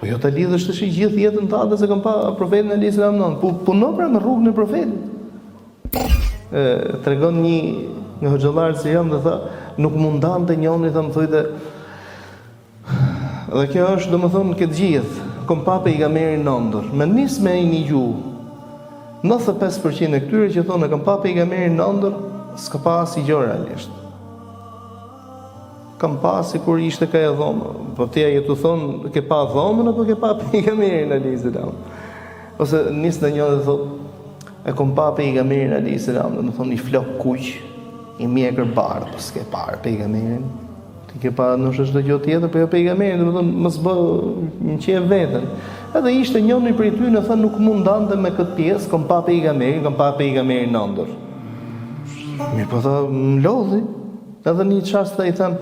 Po jo ta lidhësh tash gjithë jetën tënde se kam pa profetin alayhis salam non. Puno pra në rrugën e profetit. Tregon një nga hoxhallarët se jam dhe tha, nuk mundante njëri tha më thotë. Dhe kjo është domethënë këtë gjithë, kom pa pejgamberin nëndër. Me nis me një gjuhë. 95% e këtyre që thonë kam pa pejgamberin nëndër, s'ka pas i gjë realisht. Kam pasi kur ishte ka e dhomë. Po ti ajo të thonë ke pa dhomën apo ke pa pejgamberin alayhis salam. Ose nis në një dhe thotë e kom pa pejgamberin alayhis salam, do të thonë i flok kuq, i mjekër bardh, po s'ke parë pejgamberin. Ti ke pa nëse çdo gjë tjetër, po jo pejgamberin, do të thonë mos bë një çe veten. Edhe ishte njëri prej tyre në thënë nuk mundante me këtë pjesë, kom pa pejgamberin nëndër. Mirë po tha, më lodhi. Edhe një çast i them,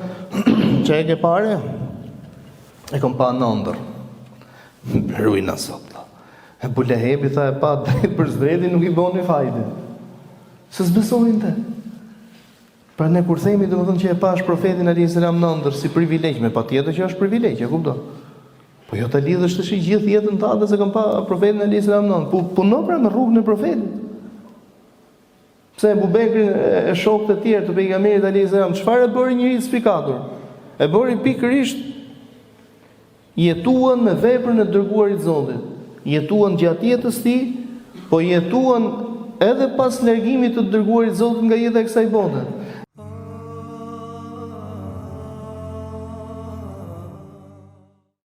që e ke pare? E kom pa nëndër. Ruina sot. E Bulehebi tha e pa drejt për zdreti nuk i boni fajde. Se s'besojnë te. Pra ne kur themi domethënë që e pash profetin alayhis salam nëndër si privilegj, me patjetër që është privilegj, e kupton? Po jo ta lidhësh tash gjithë jetën tënde se kam pa profetin alayhis salam nëndër. Puno pra në rrugën e profetit. Pse Abu Bekri e shokët e tjerë të pejgamberit alayhis salam, çfarë e bëri njëri spikatur? E bëri pikërisht jetuan me veprën e dërguarit Zotit. Jetuan gjatë jetës tij, po jetuan edhe pas largimit të dërguarit Zotit nga jeta e kësaj bote.